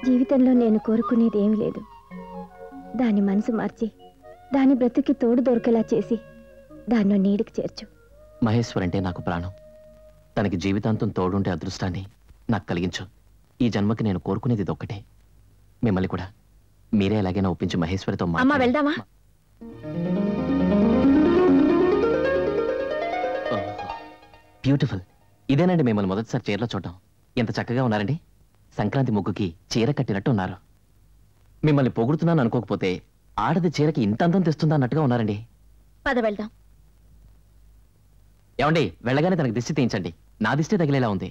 జీవితంలో నేను కోరుకునేది ఏమీ లేదు. దాని మనసు మార్చి దాని బ్రతుకి తోడు దొరికేలా చేసి దాన్ని నీడికి చేర్చు. మహేశ్వర్ అంటే నాకు ప్రాణం. తనకి జీవితాంతం తోడుంటే అదృష్టాన్ని నాకు కలిగించు. ఈ జన్మకి నేను కోరుకునేది ఇదొక్కటే. మిమ్మల్ని కూడా మీరే ఎలాగైనా ఒప్పించి మహేశ్వరితో వెళ్దామా? బ్యూటిఫుల్. ఇదేనండి మిమ్మల్ని మొదటిసారి చీరలో చూడటం. ఎంత చక్కగా ఉన్నారండి. సంక్రాంతి ముగ్గుకి చీర కట్టినట్టు ఉన్నారు. మిమ్మల్ని పొగుడుతున్నాను అనుకోకపోతే ఆడది చీరకి ఇంత అందం తెస్తుందా అన్నట్టుగా ఉన్నారండి. పద వెళ్దాం. ఏమండి, వెళ్ళగానే తనకి దిష్టి తీయించండి. నా దిష్టి తగిలేలా ఉంది.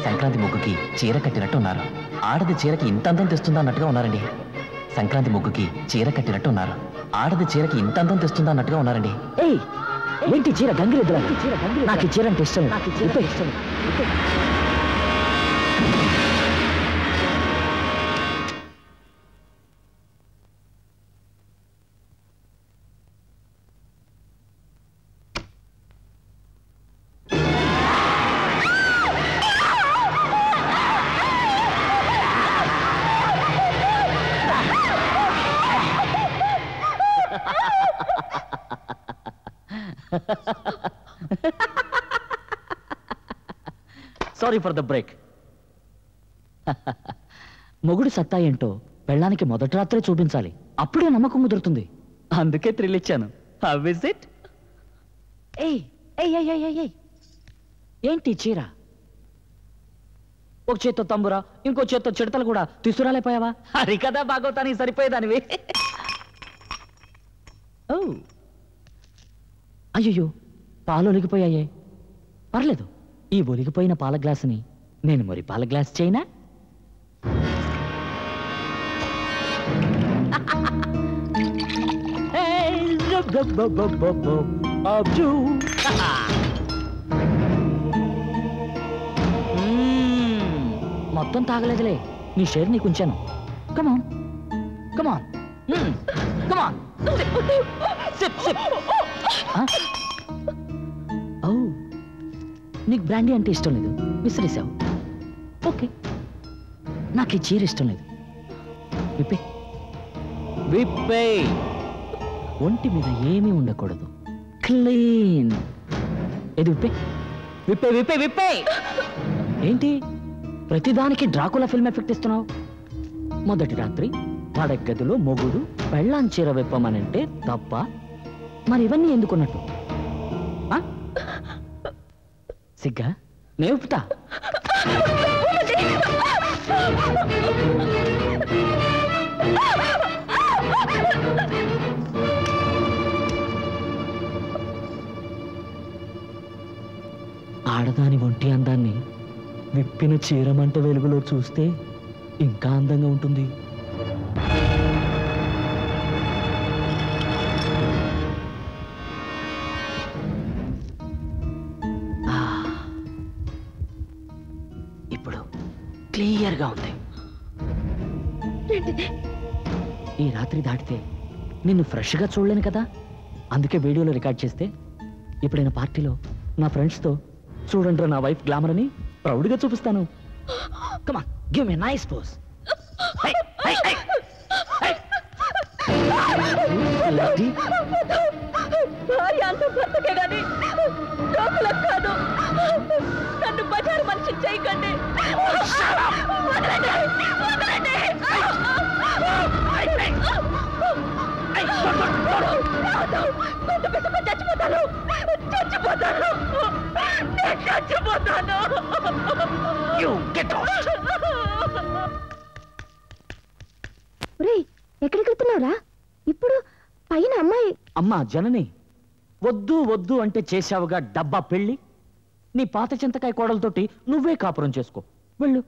సంక్రాంతి ముగ్గుకి చీర కట్టినట్టు ఉన్నారు. ఆడది చీరకి ఇంత అందం తెస్తుందా అన్నట్టుగా ఉన్నారండి. సంక్రాంతి ముగ్గుకి చీర కట్టినట్టు ఉన్నారు. ఆడది చీరకి ఇంత అందం తెస్తుందా అన్నట్టుగా ఉన్నారండి. ఏయ్, ఏంటి చీర గంగిరెద్దులా? నాకు చీర అంటే ఇష్టం. Sorry for the break. మొగుడు సత్తా ఏంటో పెళ్ళానికి మొదటి రాత్రే చూపించాలి. అప్పుడే నమ్మకం కుదురుతుంది. అందుకే థ్రిల్ ఇచ్చాను. How is it? ఏంటి చీర? ఒక చేత్తో తంబురా, ఇంకో చేత్తో చిడతలు కూడా తీసుకురాలేపోయావా? అది కదా బాగోతానికి సరిపోయేదానివి. ఓ అయ్యో, పాలు ఒలిగిపోయాయే. పర్లేదు, ఈ ఒలిగిపోయిన పాల గ్లాసుని నేను మరి పాల గ్లాస్ చేయనా? మొత్తం తాగలేదులే, నీ షేర్ నీకు ఉంచాను. కమాన్ కమాన్ కమాన్. నీకు బ్రాండీ అంటే ఇష్టం లేదు, విసిరేసావు. ఓకే, నాకు ఈ చీర ఇష్టం లేదు. విప్పే విప్పే. ఒంటి మీద ఏమీ ఉండకూడదు, క్లీన్. ఇది విప్పే విప్పే విప్పే విప్పే. ఏంటి ప్రతిదానికి డ్రాకులా ఫిల్మ్ ఎఫెక్ట్ ఇస్తున్నావు? మొదటి రాత్రి పడగదిలో మొగుడు పెళ్ళాం చీర విప్పమనంటే తప్ప? మరి ఇవన్నీ ఎందుకున్నట్టు? సిగ్గా? నే విప్పుతా. ఆడదాని ఒంటి అందాన్ని విప్పిన చీరమంట వెలుగులో చూస్తే ఇంకా అందంగా ఉంటుంది. ఇప్పుడు క్లియర్గా ఉంది. ఈ రాత్రి దాటితే నిన్ను ఫ్రెష్గా చూడలేను కదా, అందుకే వీడియోలో రికార్డ్ చేస్తే ఎప్పుడైనా పార్టీలో నా ఫ్రెండ్స్తో చూడండి నా వైఫ్ గ్లామర్ అని ప్రౌడ్గా చూపిస్తాను. Come on, give me nice pose. నన్ను బజారు మనిషి చేయకండి. చచ్చిపోతాను చచ్చిపోతాను చచ్చిపోతాను. ఎక్కడికి వెళ్తున్నావురా? ఇప్పుడు పైన అమ్మాయి. అమ్మా జనని, వద్దు వద్దు అంటే చేశావుగా డబ్బా పెళ్ళి. నీ పాత చింతకాయ కోడలతోటి నువ్వే కాపురం చేసుకో, వెళ్ళు.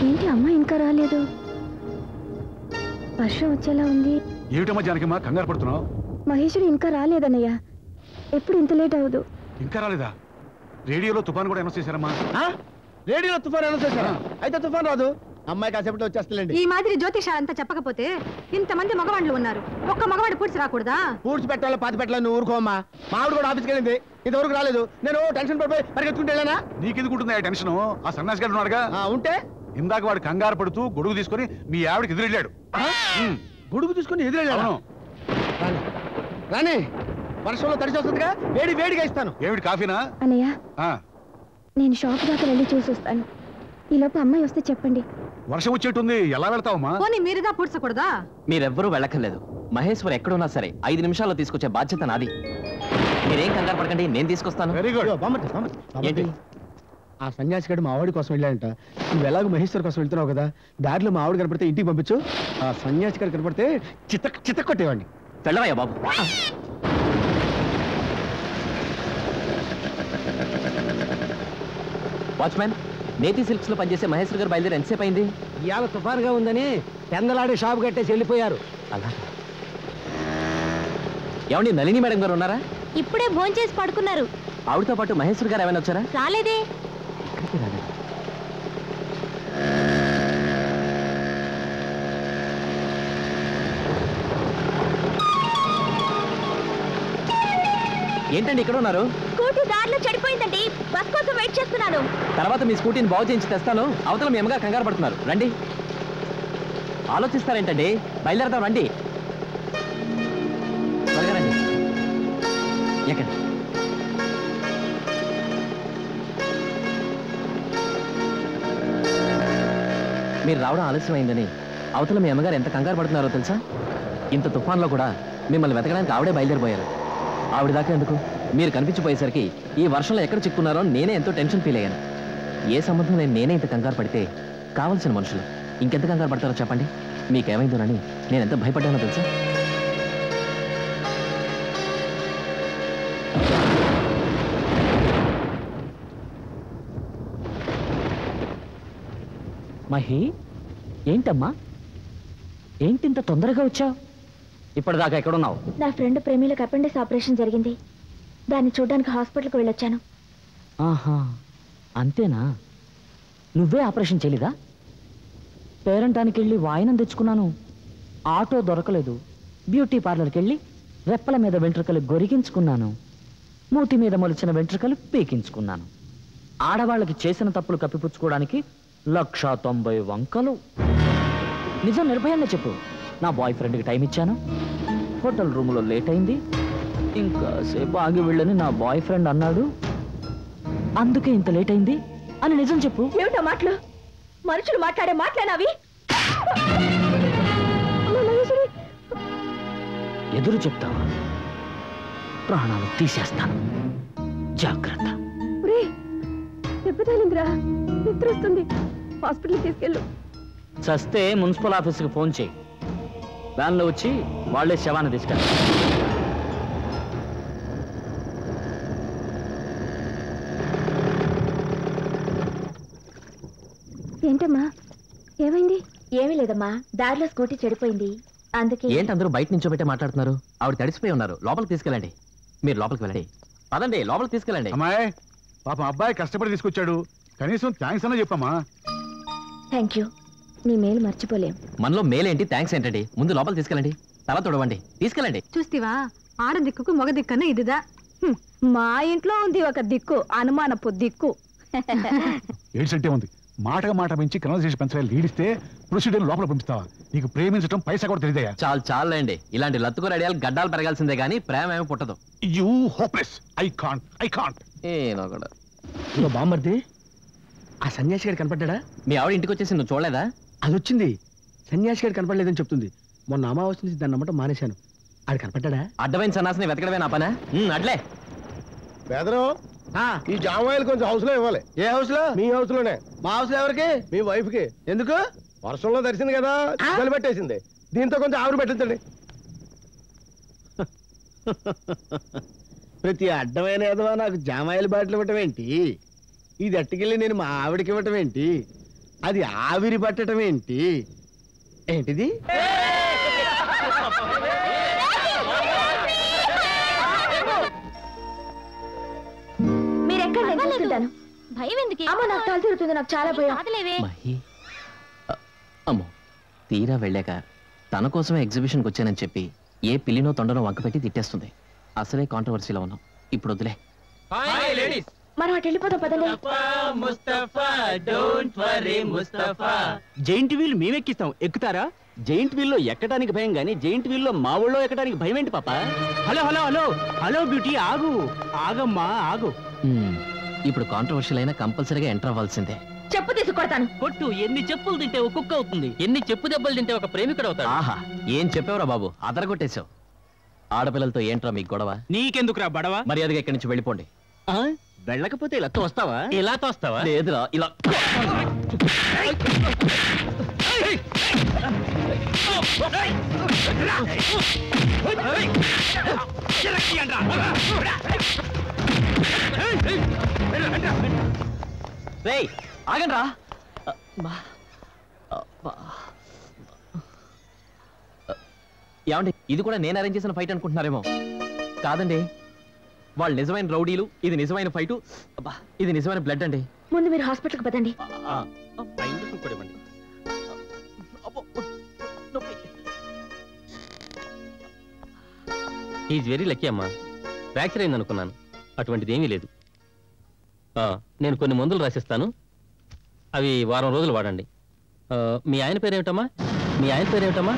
ఏంటి అమ్మాయి ఇంకా రాలేదు. వర్షం వచ్చేలా ఉంది. ఏమిటమ్మా జానకమ్మ కంగారు పడుతున్నావు? మహేశ్వరి ఇంకా రాలేదన్నయ్య. ఎప్పుడు ఇంత లేట్ అవదు. ఇంకా రాలేదా? రేడియోలో తుఫాన్ కూడా అనౌన్స్ చేశారమ్మా. రేడియోలో తుఫాన్ అనౌన్స్ చేశారా? అయితే తుఫాన్ రాదు, అమ్మాయి కాసేపట్లో వచ్చేస్తలేండి. ఈ మాదిరి జ్యోతిషాలంతా చెప్పకపోతే ఇంతమంది మగవాళ్ళు ఉన్నారు, ఒక్క మగవాడు పూడ్చి రాకూడదా? పూడ్చి పెట్టాలో పాతి పెట్టాలని నువ్వు ఊరుకోమ్మా. మావిడ కూడా ఆఫీస్కి వెళ్ళింది, ఇంతవరకు రాలేదు. నేను టెన్షన్ పడిపోయి పరిగెత్తుకుంటే వెళ్ళానా? నీకెందుకుంటుంది ఆ టెన్షన్? ఆ సన్యాసి గారు ఉన్నాడుగా. ఉంటే ఇందాక వాడు కంగారు పడుతూ గొడుగు తీసుకుని మీ ఆవిడకి ఎదురెళ్ళాడు. గొడుగు తీసుకుని ఎదురెళ్ళాను. రాని వర్షంలో తడిసి వస్తుందిగా, వేడి వేడిగా ఇస్తాను. ఏమిటి కాఫీనా? అన్నయ్య నేను షాప్ దాకా వెళ్ళి చూసి వస్తాను. ఈలోపు అమ్మాయి వస్తే చెప్పండి. వర్షం వచ్చేట్టుంది, ఎలా వెళ్తావమ్మా? పోనీ మీరుగా పూడ్చకూడదా? మీరెవ్వరూ వెళ్ళక్కర్లేదు. మహేశ్వర్ ఎక్కడున్నా సరే 5 నిమిషాల్లో తీసుకొచ్చే బాధ్యత నాది. మీరేం కంగారు పడకండి, నేను తీసుకొస్తాను. Very good. ఏంటి? ఆ సన్యాసి గడు మా ఆవిడ కోసం వెళ్ళాడంట. నువ్వు ఎలాగో మహేశ్వర్ కోసం వెళ్తున్నావు కదా, దారిలో మా ఆవిడ కనపడితే ఇంటికి పంపించు. ఆ సన్యాసి గడు కనపడితే చిత్త కొట్టేవాడిని. వెళ్ళవయ్యా బాబు. వాచ్మ్యాన్, నేతి సిల్క్స్ లో పనిచేసే మహేశ్వర్ గారు బయలుదేరి ఎంతసేపు అయింది? ఇవాళ తుఫానుగా ఉందని పెందలాడే షాపు కట్టేసి వెళ్ళిపోయారు. అలా ఏమండి, నళిని మేడం గారు ఉన్నారా? ఇప్పుడే భోంచేసి పడుకున్నారు. ఆవిడతో పాటు మహేశ్వర్ గారు ఏమైనా వచ్చారా? రాలేదే. ఇక్కడికి రాలేదు. ఏంటండి ఇక్కడ ఉన్నారు? స్కూటీ దారిలో చెడిపోయిందండి, బస్ కోసం వెయిట్ చేస్తున్నాను. తర్వాత మీ స్కూటీని బాగు చేయించి తెస్తాను. అవతల మీ అమ్మగారు కంగారు పడుతున్నారు. రండి. ఆలోచిస్తారేంటండి, బయలుదేరదాం. రండి, త్వరగా రండి. ఎక్కండి. మీరు రావడం ఆలస్యమైందని అవతల మీ అమ్మగారు ఎంత కంగారు పడుతున్నారో తెలుసా? ఇంత తుఫాన్లో కూడా మిమ్మల్ని వెతకడానికి ఆవిడే బయలుదేరిపోయారు. ఆవిడ దాకా ఎందుకు, మీరు కనిపించిపోయేసరికి ఈ వర్షంలో ఎక్కడ చిక్కున్నారో నేనే ఎంతో టెన్షన్ ఫీల్ అయ్యాను. ఏ సంబంధం నేనే ఇంత కంగారు పడితే కావాల్సిన మనుషులు ఇంకెంత కంగారు పడతారో చెప్పండి. మీకేమైందోనని నేను ఎంత భయపడ్డానో తెలుసా? మహి, ఏంటమ్మా, ఏంటి ఇంత తొందరగా వచ్చావు? ఇప్పటిదాకా ఎక్కడున్నావు? నా ఫ్రెండ్ ప్రేమిలకు అపెండిక్స్ ఆపరేషన్ జరిగింది, దాన్ని చూడడానికి హాస్పిటల్కి వెళ్ళొచ్చాను. ఆహా, అంతేనా? నువ్వే ఆపరేషన్ చేయలేదా? పేరంటానికి వెళ్ళి వాయినం తెచ్చుకున్నాను, ఆటో దొరకలేదు. బ్యూటీ పార్లర్కి వెళ్ళి రెప్పల మీద వెంట్రుకలు గొరిగించుకున్నాను, మూతి మీద మొలిచిన వెంట్రుకలు పీకించుకున్నాను. ఆడవాళ్ళకి చేసిన తప్పులు కప్పిపుచ్చుకోవడానికి 190 వంకలు. నిజం నిర్భయంగా చెప్పు. నా బాయ్ ఫ్రెండ్కి టైం ఇచ్చాను, హోటల్ రూమ్లో లేట్ అయింది, ఇంకాసేపు ఆగి వెళ్ళని నా బాయ్ ఫ్రెండ్ అన్నాడు, అందుకే ఇంత లేట్ అయింది అని నిజం చెప్పు. ఏమిటా మాటలు? మనుషులు మాట్లాడే మాట్లాడినవి? ఎదురు చెప్తావా? ప్రాణాలు తీసేస్తాను, జాగ్రత్త. దెబ్బతాలిందిరా, నిద్ర వస్తుంది, హాస్పిటల్కి తీసుకెళ్ళు. చస్తే మున్సిపల్ ఆఫీస్కి ఫోన్ చేయి, వ్యాన్లో వచ్చి వాళ్లే శవాన్ని తీసుకెళ్ళి. ఏంటమ్మా, ఏమైంది? ఏమీ లేదమ్మా, దారిలో స్కూటీ చెడిపోయింది, అందుకే. ఏంటి అందరూ బయట నుంచో పెట్టే మాట్లాడుతున్నారు? ఆవిడ తడిసిపోయి ఉన్నారు, లోపలికి తీసుకెళ్ళండి. మీరు లోపలికి వెళ్ళండి. పదండి, లోపలికి తీసుకెళ్ళండి. అమ్మాయి, పాపం అబ్బాయి కష్టపడి తీసుకొచ్చాడు, కనీసం థ్యాంక్స్ అన్నా చెప్పమ్మా. థ్యాంక్ యూ, నీ మేలు మర్చిపోలేం. మనలో మేలేంటి, థ్యాంక్స్ ఏంటండి? ముందు లోపలికి తీసుకెళ్ళండి, తల తొడవండి, తీసుకెళ్ళండి. చూస్తివా, ఆడ దిక్కుకు మగ దిక్కన ఇదిదా. మా ఇంట్లో ఉంది ఒక దిక్కు, అనుమానపు దిక్కు. ఏడ్సంటే ఉంది, మాటగా మాట పెంచి కన్వర్సేషన్ పెంచాలి. లీడిస్తే ప్రొసీడర్ లోపల పంపిస్తావా? నీకు ప్రేమించడం పైసా కూడా తెలియదయా? చాలు చాలండి, ఇలాంటి లత్తుకు రెడీయాలు గడ్డాలు పెరగాల్సిందే గానీ ప్రేమ ఏమి పుట్టదు. You hopeless. I can't. ఏనో కూడా. ఇదిగో బామ్మర్ది, ఆ సన్యాసి గారు కనపడ్డా? మీ ఆవిడ ఇంటికి వచ్చేసి నువ్వు చూడలేదా? అది వచ్చింది, సన్యాసి గారు కనపడలేదని చెప్తుంది. మొన్న అమావాస్య నుంచి దాన్ని నమ్మటం మానేశాను. అది కనపడ్డా? అడ్డమైన సన్నాసిని వెతకడమే నా పనా? అడ్లే పేదరం, ఈ జామాయిలు కొంచెం హౌస్ లో ఇవ్వాలి. ఏ హౌస్ లో? మీ హౌస్ లోనే. మా హౌస్ లో ఎవరికి? మీ వైఫ్ కి. ఎందుకు? వర్షంలో తడిసింది కదా, పెట్టేసింది. దీంతో కొంచెం ఆవిరి పెట్టించండి. ప్రతి అడ్డమైన ఏదో నాకు జామాయిల బాటిల్ ఇవ్వటం ఏంటి? ఇది అట్టుకెళ్ళి నేను మా ఆవిడకి ఇవ్వటం ఏంటి? అది ఆవిరి పట్టడం ఏంటి? ఏంటిది? మీరెక్కడ నేను చూస్తుంటాను. భయం ఎందుకు? అమ్మ నాకు తల తిరుగుతుంది, నాకు చాలా భయం. మహి అమ్మో, తీరా వెళ్ళాక తన కోసమే ఎగ్జిబిషన్కి వచ్చానని చెప్పి ఏ పిల్లినో తొండనో వంకపెట్టి తిట్టేస్తుంది. అసలే కాంట్రవర్సీలో ఉన్నాం, ఇప్పుడు వదిలే. మనం అటు వెళ్ళిపోతాం పదండి. జైంట్ వీల్ మేమెక్కిస్తాం, ఎక్కుతారా? జైంట్ వీల్లో ఎక్కడానికి భయం గానీ జైంట్ వీల్లో మా ఊళ్ళో ఎక్కడానికి భయం ఏంటి పాప? Hello hello hello hello beauty, ఆగు, ఆగమ్మా ఆగు. ఇప్పుడు కాంట్రవర్షియల్ అయినా కంపల్సరీగా ఎంటర్ అవ్వాల్సిందే. చెప్పు తీసుకొడతాను. కొట్టు, ఎన్ని చెప్పులు తింటే ఒక కుక్క అవుతుంది, ఎన్ని చెప్పు దెబ్బలు తింటే ఒక ప్రేమికుడు అవుతాడు. ఆహా, ఏం చెప్పావురా బాబు, అదరగొట్టేశావు. ఆడపిల్లలతో ఏంట్రా మీకు గొడవ? నీకెందుకురా బడవా? మర్యాదగా ఇక్కడి నుంచి వెళ్ళిపోండి. వెళ్ళకపోతే ఇలా తోస్తావా? ఇలా తోస్తావా? లేదురా, ఇలా. రేయ్, ఆగండ్రా. ఏమండి, ఇది కూడా నేను అరేంజ్ చేసిన ఫైట్ అనుకుంటున్నారేమో. కాదండి, వాళ్ళు నిజమైన రౌడీలు, ఇది నిజమైన ఫైటు, ఇది నిజమైన బ్లడ్ అండి. ముందు మీరు హాస్పిటల్కి పదండి. ఈజ్ వెరీ లక్కీ అమ్మా. ఫ్రాక్చర్ అయింది అనుకున్నాను, అటువంటిది ఏమీ లేదు. నేను కొన్ని మందులు రాసిస్తాను, అవి వారం రోజులు వాడండి. మీ ఆయన పేరేమిటమ్మా? మీ ఆయన పేరేమిటమ్మా?